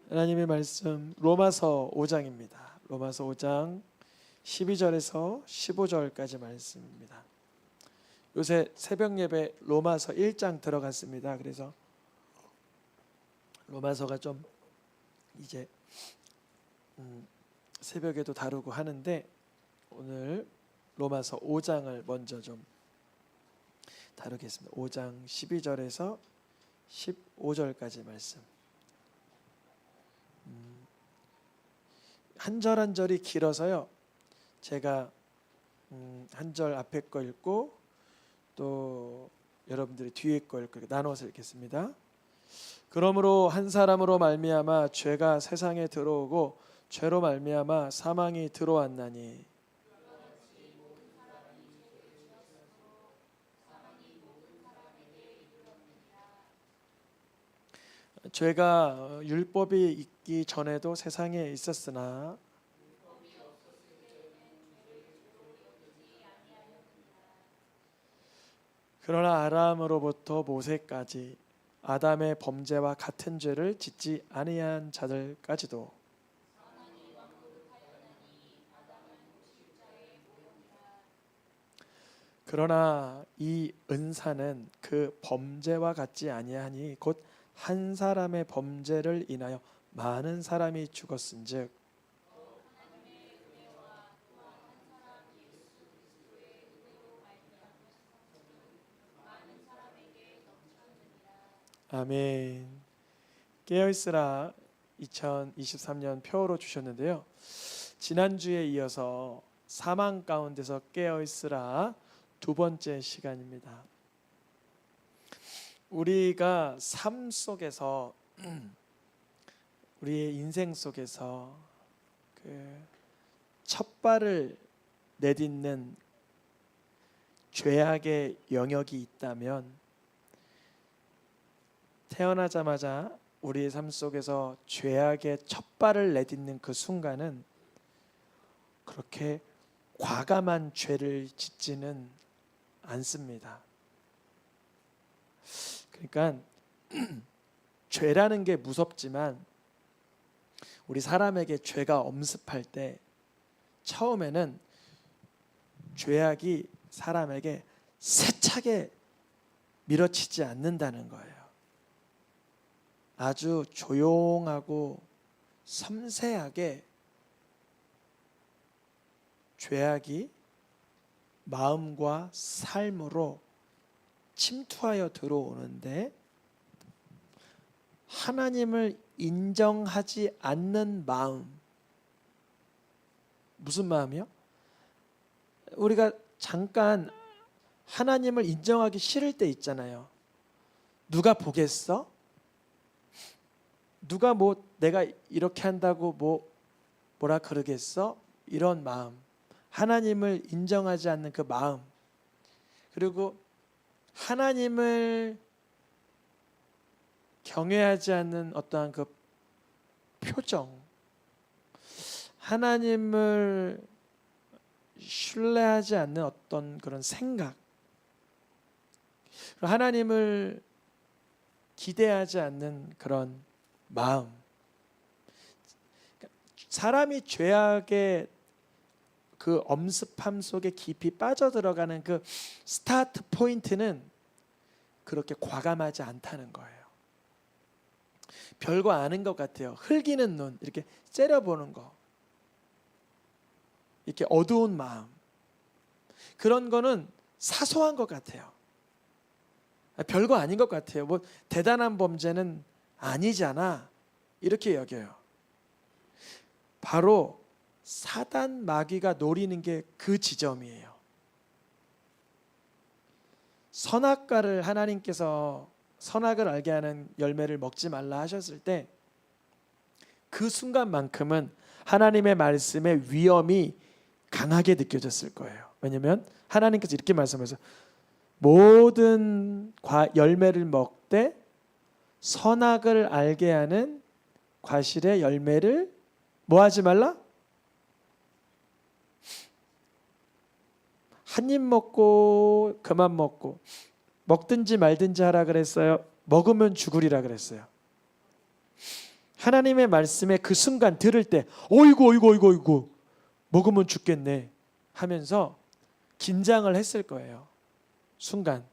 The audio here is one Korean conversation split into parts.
하나님의 말씀 로마서 5장입니다. 로마서 5장 12절에서 15절까지 말씀입니다. 요새 새벽 예배 로마서 1장 들어갔습니다. 그래서 로마서가 좀 이제 새벽에도 다루고 하는데 오늘 로마서 5장을 먼저 좀 다루겠습니다. 5장 12절에서 15절까지 말씀. 한 절 한 절이 길어서요. 제가 한 절 앞에 거 읽고 또 여러분들이 뒤에 거 읽고 나눠서 읽겠습니다. 그러므로 한 사람으로 말미암아 죄가 세상에 들어오고 죄로 말미암아 사망이 들어왔나니 죄가 율법이 있기 전에도 세상에 있었으나 그러나 아람으로부터 모세까지 아담의 범죄와 같은 죄를 짓지 아니한 자들까지도 그러나 이 은사는 그 범죄와 같지 아니하니 곧 한 사람의 범죄를 인하여 많은 사람이 죽었은즉 아멘. 깨어있으라 2023년 표어로 주셨는데요. 지난주에 이어서 사망 가운데서 깨어있으라 두 번째 시간입니다. 우리가 삶 속에서 우리의 인생 속에서 그 첫 발을 내딛는 죄악의 영역이 있다면 태어나자마자 우리의 삶 속에서 죄악의 첫 발을 내딛는 그 순간은 그렇게 과감한 죄를 짓지는 않습니다. 그러니까 죄라는 게 무섭지만 우리 사람에게 죄가 엄습할 때 처음에는 죄악이 사람에게 세차게 밀어치지 않는다는 거예요. 아주 조용하고 섬세하게 죄악이 마음과 삶으로 침투하여 들어오는데 하나님을 인정하지 않는 마음. 무슨 마음이요? 우리가 잠깐 하나님을 인정하기 싫을 때 있잖아요. 누가 보겠어? 누가 뭐 내가 이렇게 한다고 뭐라 그러겠어? 이런 마음. 하나님을 인정하지 않는 그 마음. 그리고 하나님을 경외하지 않는 어떠한 그 표정, 하나님을 신뢰하지 않는 어떤 그런 생각, 하나님을 기대하지 않는 그런 마음. 사람이 죄악의 그 엄습함 속에 깊이 빠져들어가는 그 스타트 포인트는 그렇게 과감하지 않다는 거예요. 별거 아닌 것 같아요. 흘기는 눈, 이렇게 째려보는 거, 이렇게 어두운 마음, 그런 거는 사소한 것 같아요. 별거 아닌 것 같아요. 뭐 대단한 범죄는 아니잖아, 이렇게 여겨요. 바로 사단 마귀가 노리는 게 그 지점이에요. 선악과를 하나님께서 선악을 알게 하는 열매를 먹지 말라 하셨을 때 그 순간만큼은 하나님의 말씀의 위험이 강하게 느껴졌을 거예요. 왜냐하면 하나님께서 이렇게 말씀하셔서 모든 열매를 먹되 선악을 알게 하는 과실의 열매를 뭐 하지 말라? 한 입 먹고 그만 먹고 먹든지 말든지 하라 그랬어요? 먹으면 죽으리라 그랬어요? 하나님의 말씀에 그 순간 들을 때 어이구 어이구 어이구 어이구 먹으면 죽겠네 하면서 긴장을 했을 거예요. 순간.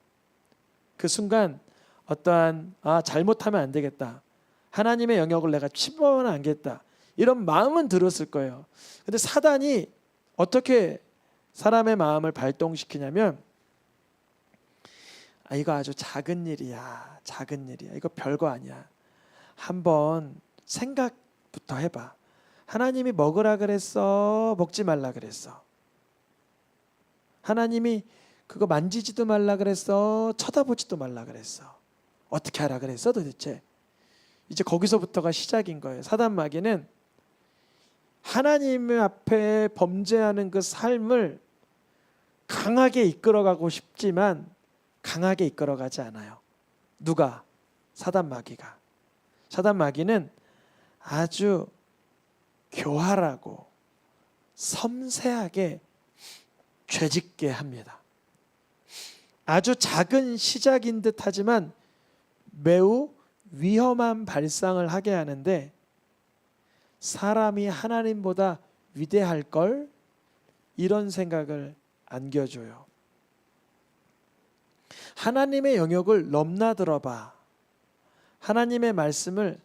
그 순간 어떠한 잘못하면 안 되겠다. 하나님의 영역을 내가 침범하면 안 되겠다. 이런 마음은 들었을 거예요. 근데 사단이 어떻게 사람의 마음을 발동시키냐면 이거 아주 작은 일이야. 작은 일이야. 이거 별거 아니야. 한번 생각부터 해봐. 하나님이 먹으라 그랬어? 먹지 말라 그랬어? 하나님이 그거 만지지도 말라 그랬어? 쳐다보지도 말라 그랬어? 어떻게 하라 그랬어 도대체? 이제 거기서부터가 시작인 거예요. 사단 마귀는 하나님 앞에 범죄하는 그 삶을 강하게 이끌어가고 싶지만 강하게 이끌어가지 않아요. 누가? 사단 마귀가. 사단 마귀는 아주 교활하고 섬세하게 죄짓게 합니다. 아주 작은 시작인 듯 하지만 매우 위험한 발상을 하게 하는데 사람이 하나님보다 위대할 걸 이런 생각을 안겨줘요. 하나님의 영역을 넘나들어 봐. 하나님의 말씀을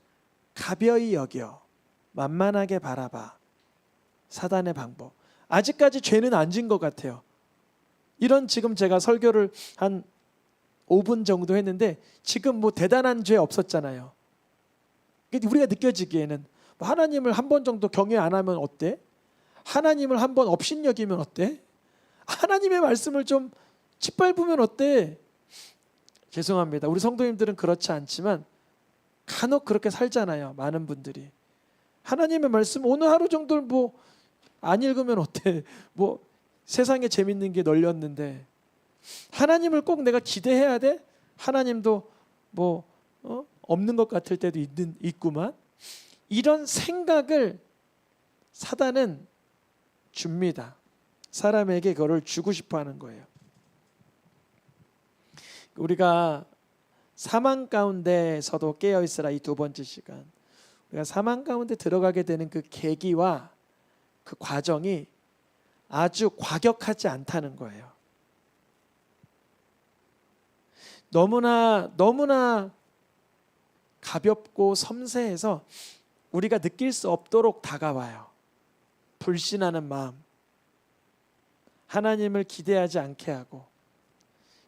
가벼이 여겨. 만만하게 바라봐. 사단의 방법. 아직까지 죄는 안 진 것 같아요. 이런 지금 제가 설교를 한 5분 정도 했는데 지금 뭐 대단한 죄 없었잖아요. 우리가 느껴지기에는 하나님을 한 번 정도 경외 안 하면 어때? 하나님을 한 번 업신여기면 어때? 하나님의 말씀을 좀 짓밟으면 어때? 죄송합니다. 우리 성도님들은 그렇지 않지만 간혹 그렇게 살잖아요. 많은 분들이. 하나님의 말씀 오늘 하루 정도를 뭐 안 읽으면 어때? 뭐 세상에 재밌는 게 널렸는데 하나님을 꼭 내가 기대해야 돼? 하나님도 뭐 없는 것 같을 때도 있구만. 이런 생각을 사단은 줍니다. 사람에게 그걸 주고 싶어 하는 거예요. 우리가 사망 가운데서도 깨어 있으라 이 두 번째 시간. 우리가 사망 가운데 들어가게 되는 그 계기와 그 과정이 아주 과격하지 않다는 거예요. 너무나 가볍고 섬세해서 우리가 느낄 수 없도록 다가와요. 불신하는 마음, 하나님을 기대하지 않게 하고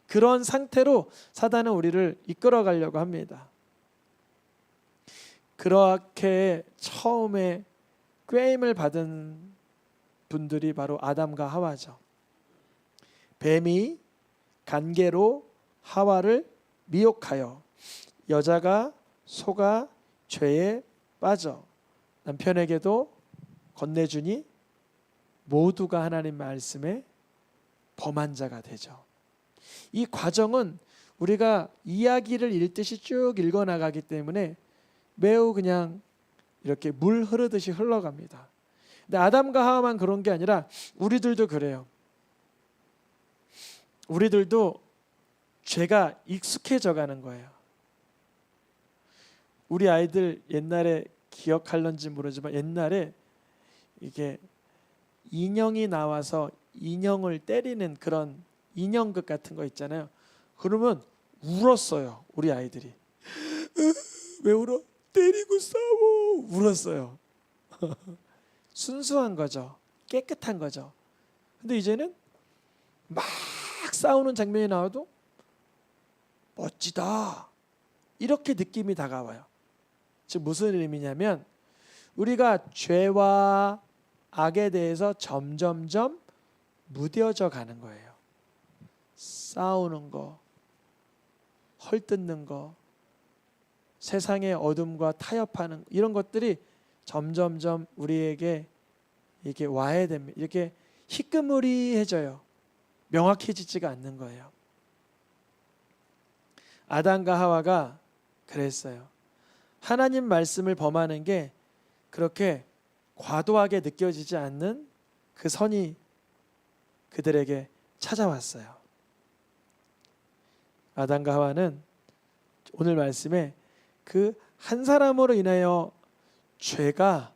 그런 상태로 사단은 우리를 이끌어 가려고 합니다. 그렇게 처음에 꾀임을 받은 분들이 바로 아담과 하와죠. 뱀이 간계로 하와를 미혹하여 여자가 속아 죄에 빠져 남편에게도 건네주니 모두가 하나님 말씀에 범한 자가 되죠. 이 과정은 우리가 이야기를 읽듯이 쭉 읽어나가기 때문에 매우 그냥 이렇게 물 흐르듯이 흘러갑니다. 근데 아담과 하와만 그런 게 아니라 우리들도 그래요. 우리들도 죄가 익숙해져 가는 거예요. 우리 아이들 옛날에 기억할런지 모르지만 옛날에 이게 인형이 나와서 인형을 때리는 그런 인형극 같은 거 있잖아요. 그러면 울었어요. 우리 아이들이. 왜 울어? 때리고 싸워. 울었어요. 순수한 거죠. 깨끗한 거죠. 근데 이제는 막 싸우는 장면이 나와도 멋지다. 이렇게 느낌이 다가와요. 즉 무슨 의미냐면 우리가 죄와 악에 대해서 점점점 무뎌져 가는 거예요. 싸우는 거, 헐뜯는 거, 세상의 어둠과 타협하는 이런 것들이 점점점 우리에게 이게 와야 됩니다. 이렇게 희끄무리해져요. 명확해지지가 않는 거예요. 아담과 하와가 그랬어요. 하나님 말씀을 범하는 게 그렇게 과도하게 느껴지지 않는 그 선이 그들에게 찾아왔어요. 아담과 하와는 오늘 말씀에 그 한 사람으로 인하여 죄가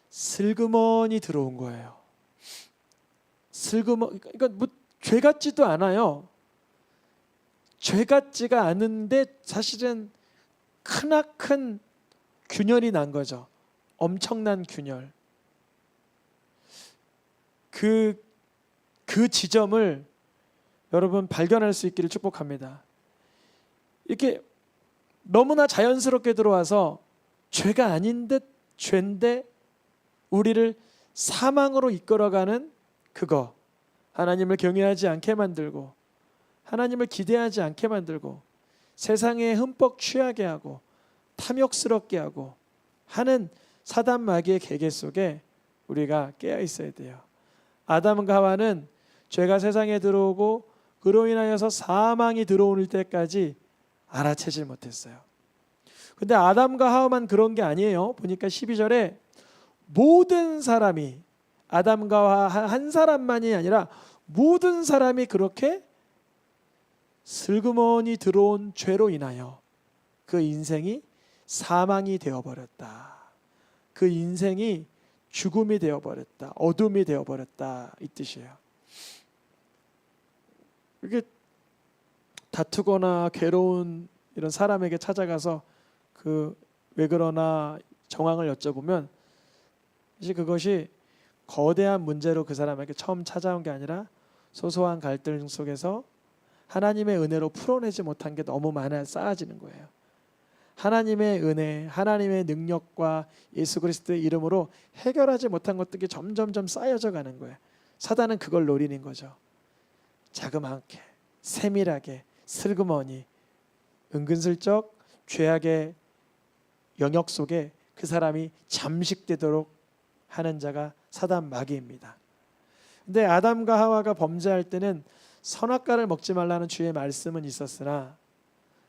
슬그머니 들어온 거예요. 그러니까 뭐 죄 같지도 않아요. 죄 같지가 않은데 사실은 크나큰 균열이 난 거죠. 엄청난 균열. 그 지점을 여러분 발견할 수 있기를 축복합니다. 이렇게 너무나 자연스럽게 들어와서 죄가 아닌 듯 죄인데 우리를 사망으로 이끌어가는 그거, 하나님을 경외하지 않게 만들고 하나님을 기대하지 않게 만들고 세상에 흠뻑 취하게 하고 탐욕스럽게 하고 하는 사단 마귀의 계계 속에 우리가 깨어 있어야 돼요. 아담과 하와는 죄가 세상에 들어오고 그로 인하여서 사망이 들어올 때까지 알아채질 못했어요. 근데 아담과 하와만 그런 게 아니에요. 보니까 12절에 모든 사람이, 아담과 하와 한 사람만이 아니라 모든 사람이 그렇게 슬그머니 들어온 죄로 인하여 그 인생이 사망이 되어버렸다. 그 인생이 죽음이 되어버렸다. 어둠이 되어버렸다. 이 뜻이에요. 이게 다투거나 괴로운 이런 사람에게 찾아가서 왜 그러나 정황을 여쭤보면 사실 그것이 거대한 문제로 그 사람에게 처음 찾아온 게 아니라 소소한 갈등 속에서 하나님의 은혜로 풀어내지 못한 게 너무 많아 쌓아지는 거예요. 하나님의 은혜, 하나님의 능력과 예수 그리스도의 이름으로 해결하지 못한 것들이 점점점 쌓여져 가는 거예요. 사단은 그걸 노리는 거죠. 자그맣게, 세밀하게, 슬그머니, 은근슬쩍 죄악의 영역 속에 그 사람이 잠식되도록 하는 자가 사단 마귀입니다. 근데 아담과 하와가 범죄할 때는 선악과를 먹지 말라는 주의 말씀은 있었으나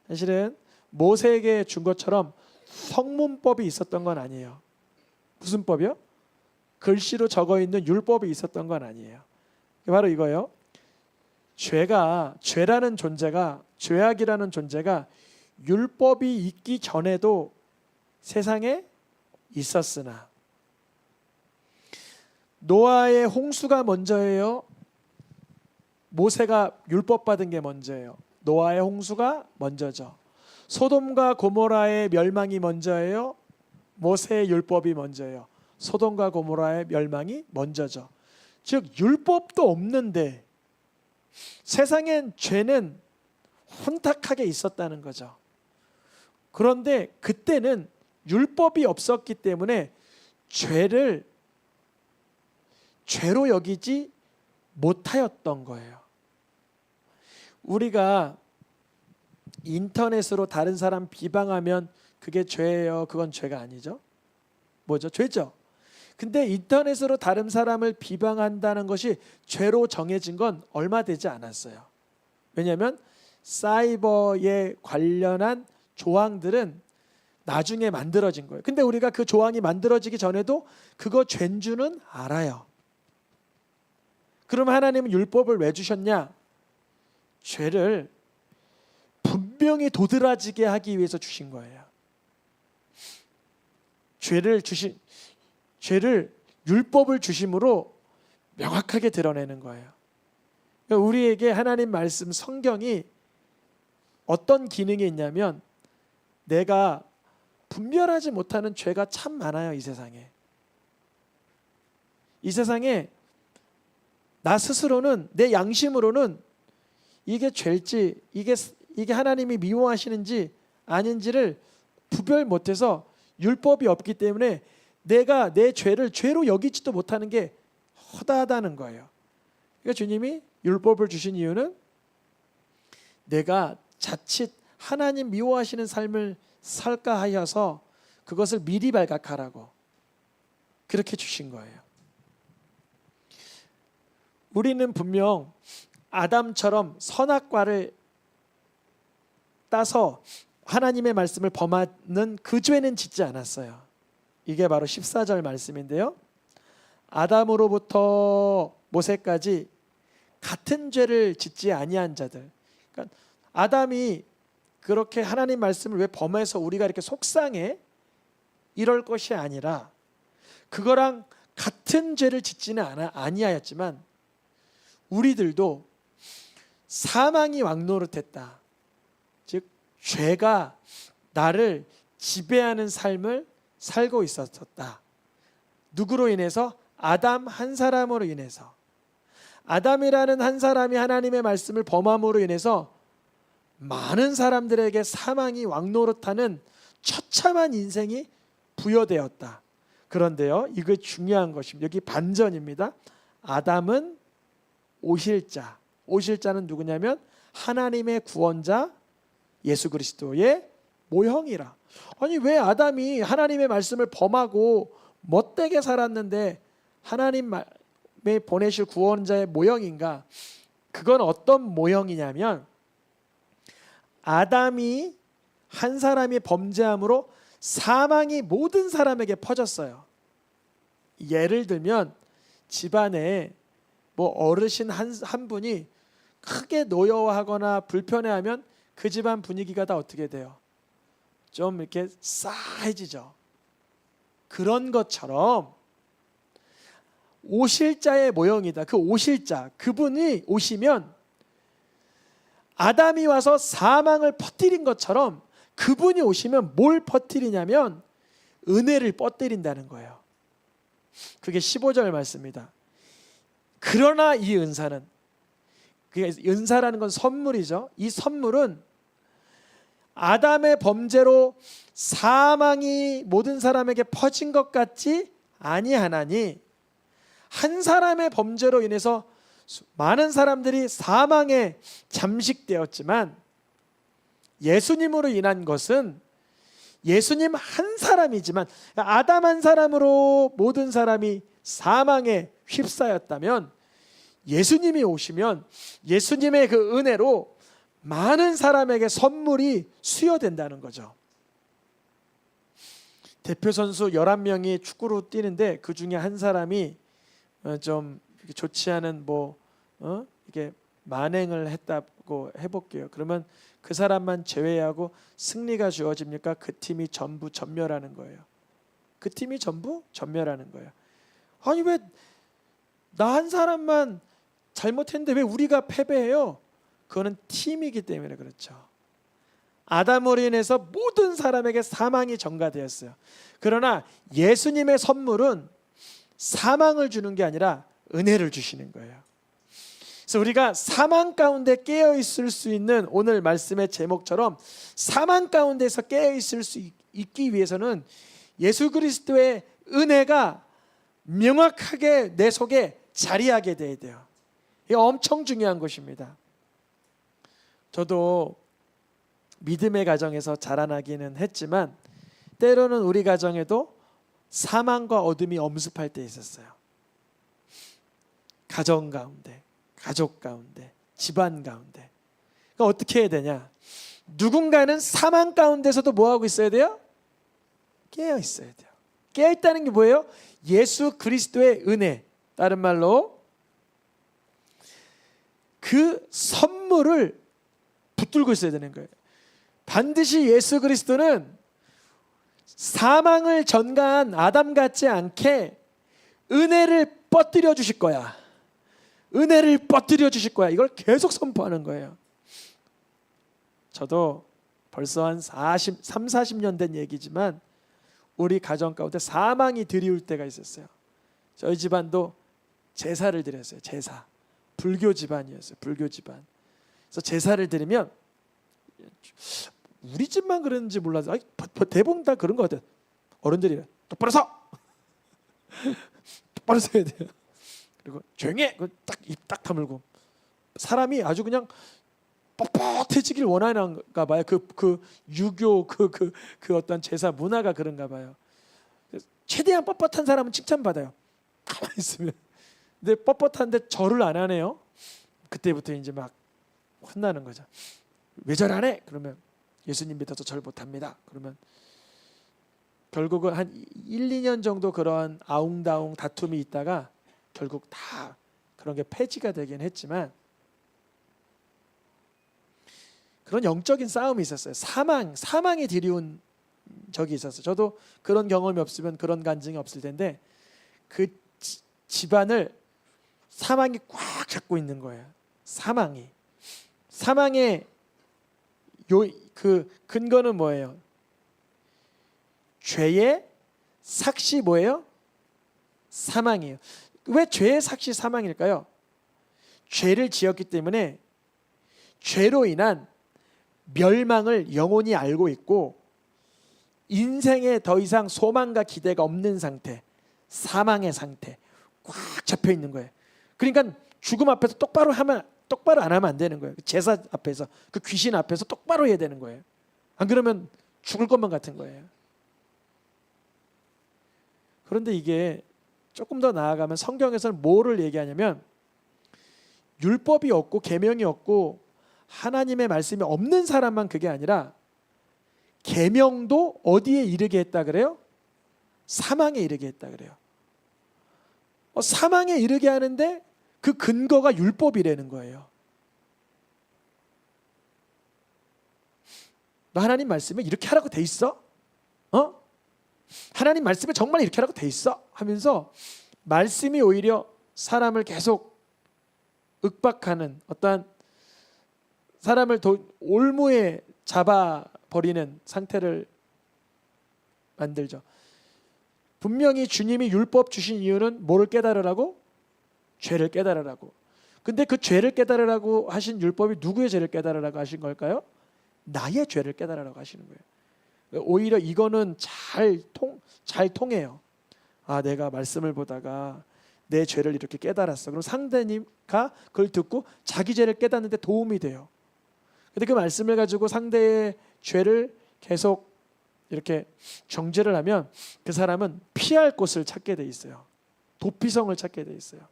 사실은 모세에게 준 것처럼 성문법이 있었던 건 아니에요. 무슨 법이요? 글씨로 적어 있는 율법이 있었던 건 아니에요. 바로 이거예요. 죄라는 존재가, 죄악이라는 존재가 율법이 있기 전에도 세상에 있었으나 노아의 홍수가 먼저예요? 모세가 율법 받은 게 먼저예요? 노아의 홍수가 먼저죠. 소돔과 고모라의 멸망이 먼저예요? 모세의 율법이 먼저예요? 소돔과 고모라의 멸망이 먼저죠. 즉 율법도 없는데 세상엔 죄는 혼탁하게 있었다는 거죠. 그런데 그때는 율법이 없었기 때문에 죄를 죄로 여기지 못하였던 거예요. 우리가 인터넷으로 다른 사람 비방하면 그게 죄예요? 그건 죄가 아니죠? 뭐죠? 죄죠. 근데 인터넷으로 다른 사람을 비방한다는 것이 죄로 정해진 건 얼마 되지 않았어요. 왜냐하면 사이버에 관련한 조항들은 나중에 만들어진 거예요. 근데 우리가 그 조항이 만들어지기 전에도 그거 죄인 줄은 알아요. 그럼 하나님은 율법을 왜 주셨냐? 죄를 분명히 도드라지게 하기 위해서 주신 거예요. 죄를 율법을 주심으로 명확하게 드러내는 거예요. 그러니까 우리에게 하나님 말씀 성경이 어떤 기능이 있냐면 내가 분별하지 못하는 죄가 참 많아요. 이 세상에 나 스스로는 내 양심으로는 이게 죄일지 이게 하나님이 미워하시는지 아닌지를 구별 못해서 율법이 없기 때문에 내가 내 죄를 죄로 여기지도 못하는 게 허다하다는 거예요. 그러니까 주님이 율법을 주신 이유는 내가 자칫 하나님 미워하시는 삶을 살까 하여서 그것을 미리 발각하라고 그렇게 주신 거예요. 우리는 분명 아담처럼 선악과를 따서 하나님의 말씀을 범하는 그 죄는 짓지 않았어요. 이게 바로 14절 말씀인데요. 아담으로부터 모세까지 같은 죄를 짓지 아니한 자들. 그러니까 아담이 그렇게 하나님 말씀을 왜 범해서 우리가 이렇게 속상해? 이럴 것이 아니라 그거랑 같은 죄를 짓지는 아니하였지만 우리들도 사망이 왕노릇했다. 즉 죄가 나를 지배하는 삶을 살고 있었다. 누구로 인해서? 아담 한 사람으로 인해서. 아담이라는 한 사람이 하나님의 말씀을 범함으로 인해서 많은 사람들에게 사망이 왕노릇하는 처참한 인생이 부여되었다. 그런데요, 이거 중요한 것입니다. 여기 반전입니다. 아담은 오실자. 오실자는 누구냐면 하나님의 구원자 예수 그리스도의 모형이라. 아니 왜 아담이 하나님의 말씀을 범하고 못되게 살았는데 하나님의 보내실 구원자의 모형인가? 그건 어떤 모형이냐면 아담이 한 사람이 범죄함으로 사망이 모든 사람에게 퍼졌어요. 예를 들면 집안에 뭐 어르신 한 분이 크게 노여워하거나 불편해하면 그 집안 분위기가 다 어떻게 돼요? 좀 이렇게 싸해지죠. 그런 것처럼 오실자의 모형이다. 그 오실자, 그분이 오시면 아담이 와서 사망을 퍼뜨린 것처럼 그분이 오시면 뭘 퍼뜨리냐면 은혜를 퍼뜨린다는 거예요. 그게 15절 말씀입니다. 그러나 이 은사는, 은사라는 건 선물이죠. 이 선물은 아담의 범죄로 사망이 모든 사람에게 퍼진 것 같지 아니하나니 한 사람의 범죄로 인해서 많은 사람들이 사망에 잠식되었지만 예수님으로 인한 것은 예수님 한 사람이지만 아담 한 사람으로 모든 사람이 사망에 휩싸였다면 예수님이 오시면 예수님의 그 은혜로 많은 사람에게 선물이 수여된다는 거죠. 대표 선수 11명이 축구로 뛰는데 그 중에 한 사람이 좀 좋지 않은 이게 만행을 했다고 해볼게요. 그러면 그 사람만 제외하고 승리가 주어집니까? 그 팀이 전부 전멸하는 거예요. 그 팀이 전부 전멸하는 거예요. 아니 왜 나 한 사람만 잘못했는데 왜 우리가 패배해요? 그거는 팀이기 때문에 그렇죠. 아담으로 인해서 모든 사람에게 사망이 전가되었어요. 그러나 예수님의 선물은 사망을 주는 게 아니라 은혜를 주시는 거예요. 그래서 우리가 사망 가운데 깨어 있을 수 있는 오늘 말씀의 제목처럼 사망 가운데서 깨어 있을 수 있기 위해서는 예수 그리스도의 은혜가 명확하게 내 속에 자리하게 돼야 돼요. 이게 엄청 중요한 것입니다. 저도 믿음의 가정에서 자라나기는 했지만 때로는 우리 가정에도 사망과 어둠이 엄습할 때 있었어요. 가정 가운데, 가족 가운데, 집안 가운데. 그러니까 어떻게 해야 되냐? 누군가는 사망 가운데서도 뭐하고 있어야 돼요? 깨어 있어야 돼요. 깨어 있다는 게 뭐예요? 예수 그리스도의 은혜. 다른 말로 그 선물을 붙들고 있어야 되는 거예요. 반드시 예수 그리스도는 사망을 전가한 아담 같지 않게 은혜를 뻗들여 주실 거야. 은혜를 뻗들여 주실 거야. 이걸 계속 선포하는 거예요. 저도 벌써 한 40년 된 얘기지만 우리 가정 가운데 사망이 드리울 때가 있었어요. 저희 집안도 제사를 드렸어요. 제사. 불교 집안이었어요. 불교 집안. 그래서 제사를 드리면 우리 집만 그랬는지 몰라서 대부분 다 그런 것 같아요. 어른들이 똑바로 서! 똑바로 서야 돼요. 그리고 조용히 해! 입 딱 다물고. 사람이 아주 그냥 뻣뻣해지길 원하는가 봐요. 그 유교 그 어떤 제사 문화가 그런가 봐요. 최대한 뻣뻣한 사람은 칭찬받아요. 가만히 있으면. 근데 뻣뻣한데 절을 안 하네요. 그때부터 이제 막 혼나는 거죠. 왜 절 안 해? 그러면 예수님 믿어서 절 못합니다. 그러면 결국은 한 1, 2년 정도 그러한 아웅다웅 다툼이 있다가 결국 다 그런 게 폐지가 되긴 했지만 그런 영적인 싸움이 있었어요. 사망이 들이운 적이 있었어요. 저도 그런 경험이 없으면 그런 간증이 없을 텐데 그 집안을 사망이 꽉 잡고 있는 거예요. 사망의 그 근거는 뭐예요? 죄의 삭시 뭐예요? 사망이에요. 왜 죄의 삭시 사망일까요? 죄를 지었기 때문에 죄로 인한 멸망을 영원히 알고 있고 인생에 더 이상 소망과 기대가 없는 상태, 사망의 상태 꽉 잡혀 있는 거예요. 그러니까 죽음 앞에서 똑바로 안 하면 안 되는 거예요. 제사 앞에서, 그 귀신 앞에서 똑바로 해야 되는 거예요. 안 그러면 죽을 것만 같은 거예요. 그런데 이게 조금 더 나아가면 성경에서는 뭐를 얘기하냐면 율법이 없고 계명이 없고 하나님의 말씀이 없는 사람만 그게 아니라 계명도 어디에 이르게 했다 그래요? 사망에 이르게 했다 그래요. 사망에 이르게 하는데 그 근거가 율법이라는 거예요. 너 하나님 말씀에 이렇게 하라고 돼 있어? 하나님 말씀에 정말 이렇게 하라고 돼 있어? 하면서 말씀이 오히려 사람을 계속 윽박하는 어떠한 사람을 올무에 잡아버리는 상태를 만들죠. 분명히 주님이 율법 주신 이유는 뭐를 깨달으라고? 죄를 깨달으라고. 근데 그 죄를 깨달으라고 하신 율법이 누구의 죄를 깨달으라고 하신 걸까요? 나의 죄를 깨달으라고 하시는 거예요. 오히려 이거는 잘 통해요. 내가 말씀을 보다가 내 죄를 이렇게 깨달았어. 그럼 상대가 그걸 듣고 자기 죄를 깨닫는데 도움이 돼요. 근데 그 말씀을 가지고 상대의 죄를 계속 이렇게 정죄를 하면 그 사람은 피할 곳을 찾게 돼 있어요. 도피성을 찾게 돼 있어요.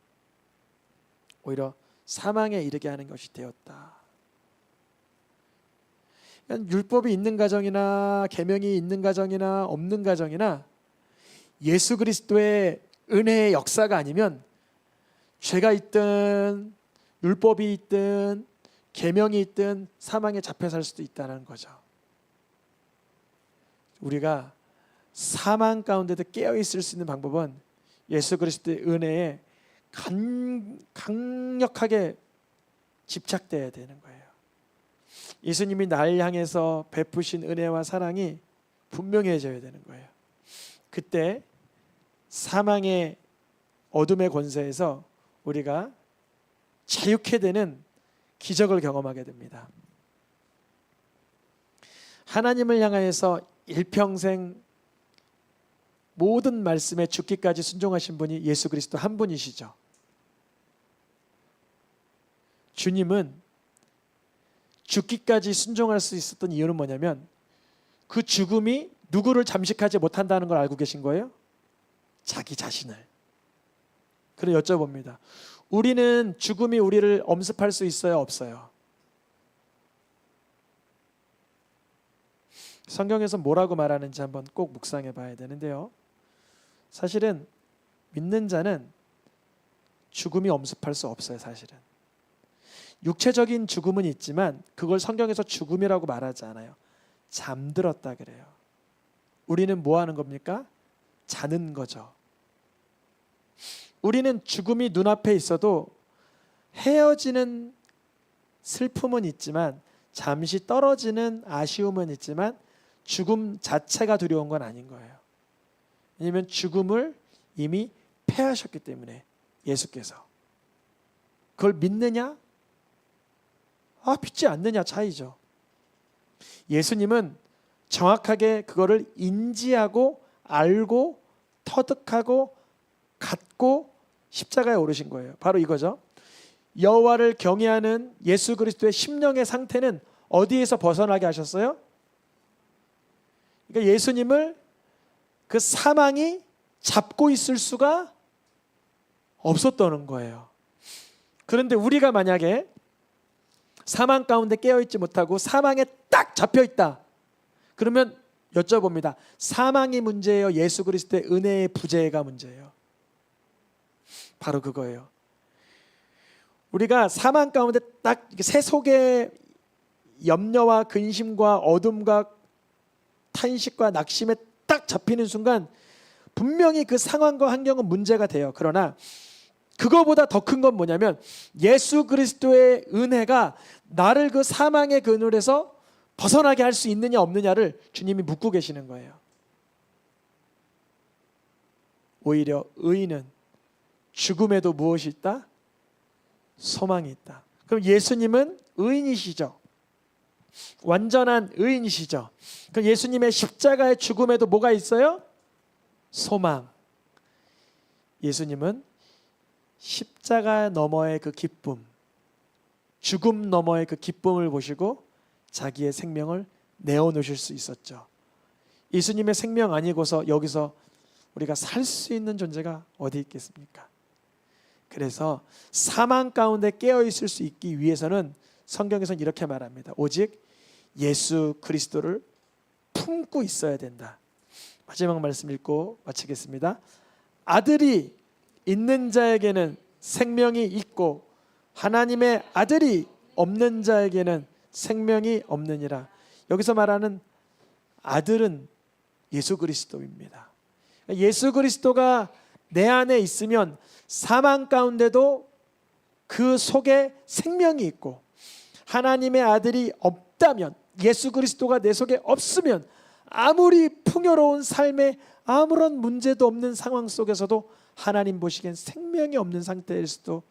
오히려 사망에 이르게 하는 것이 되었다. 그러니까 율법이 있는 가정이나 계명이 있는 가정이나 없는 가정이나 예수 그리스도의 은혜의 역사가 아니면 죄가 있든 율법이 있든 계명이 있든 사망에 잡혀 살 수도 있다는 거죠. 우리가 사망 가운데도 깨어 있을 수 있는 방법은 예수 그리스도의 은혜에 강력하게 집착돼야 되는 거예요. 예수님이 날 향해서 베푸신 은혜와 사랑이 분명해져야 되는 거예요. 그때 사망의 어둠의 권세에서 우리가 자유케 되는 기적을 경험하게 됩니다. 하나님을 향하여서 일평생 모든 말씀에 죽기까지 순종하신 분이 예수 그리스도 한 분이시죠. 주님은 죽기까지 순종할 수 있었던 이유는 뭐냐면 그 죽음이 누구를 잠식하지 못한다는 걸 알고 계신 거예요? 자기 자신을. 그럼 여쭤봅니다. 우리는 죽음이 우리를 엄습할 수 있어요? 없어요? 성경에서 뭐라고 말하는지 한번 꼭 묵상해 봐야 되는데요. 사실은 믿는 자는 죽음이 엄습할 수 없어요. 사실은 육체적인 죽음은 있지만 그걸 성경에서 죽음이라고 말하지 않아요. 잠들었다 그래요. 우리는 뭐 하는 겁니까? 자는 거죠. 우리는 죽음이 눈앞에 있어도 헤어지는 슬픔은 있지만 잠시 떨어지는 아쉬움은 있지만 죽음 자체가 두려운 건 아닌 거예요. 왜냐하면 죽음을 이미 패하셨기 때문에 예수께서. 그걸 믿느냐? 믿지 않느냐 차이죠. 예수님은 정확하게 그거를 인지하고 알고 터득하고 갖고 십자가에 오르신 거예요. 바로 이거죠. 여호와를 경외하는 예수 그리스도의 심령의 상태는 어디에서 벗어나게 하셨어요? 그러니까 예수님을 그 사망이 잡고 있을 수가 없었다는 거예요. 그런데 우리가 만약에 사망 가운데 깨어있지 못하고 사망에 딱 잡혀있다. 그러면 여쭤봅니다. 사망이 문제예요? 예수 그리스도의 은혜의 부재가 문제예요? 바로 그거예요. 우리가 사망 가운데 딱 새 속에 염려와 근심과 어둠과 탄식과 낙심에 딱 잡히는 순간 분명히 그 상황과 환경은 문제가 돼요. 그러나 그거보다 더 큰 건 뭐냐면 예수 그리스도의 은혜가 나를 그 사망의 그늘에서 벗어나게 할 수 있느냐 없느냐를 주님이 묻고 계시는 거예요. 오히려 의인은 죽음에도 무엇이 있다? 소망이 있다. 그럼 예수님은 의인이시죠. 완전한 의인이시죠. 그럼 예수님의 십자가의 죽음에도 뭐가 있어요? 소망. 예수님은 십자가 너머의 그 기쁨, 죽음 너머의 그 기쁨을 보시고 자기의 생명을 내어놓으실 수 있었죠. 예수님의 생명 아니고서 여기서 우리가 살 수 있는 존재가 어디 있겠습니까? 그래서 사망 가운데 깨어 있을 수 있기 위해서는 성경에서는 이렇게 말합니다. 오직 예수 그리스도를 품고 있어야 된다. 마지막 말씀 읽고 마치겠습니다. 아들이 있는 자에게는 생명이 있고 하나님의 아들이 없는 자에게는 생명이 없느니라. 여기서 말하는 아들은 예수 그리스도입니다. 예수 그리스도가 내 안에 있으면 사망 가운데도 그 속에 생명이 있고, 하나님의 아들이 없다면, 예수 그리스도가 내 속에 없으면 아무리 풍요로운 삶에 아무런 문제도 없는 상황 속에서도 하나님 보시기엔 생명이 없는 상태일 수도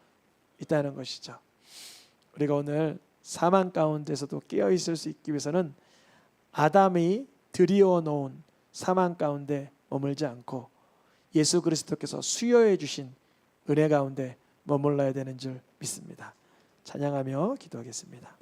있다는 것이죠. 우리가 오늘 사망 가운데서도 깨어 있을 수 있기 위해서는 아담이 들이어 놓은 사망 가운데 머물지 않고 예수 그리스도께서 수여해 주신 은혜 가운데 머물러야 되는 줄 믿습니다. 찬양하며 기도하겠습니다.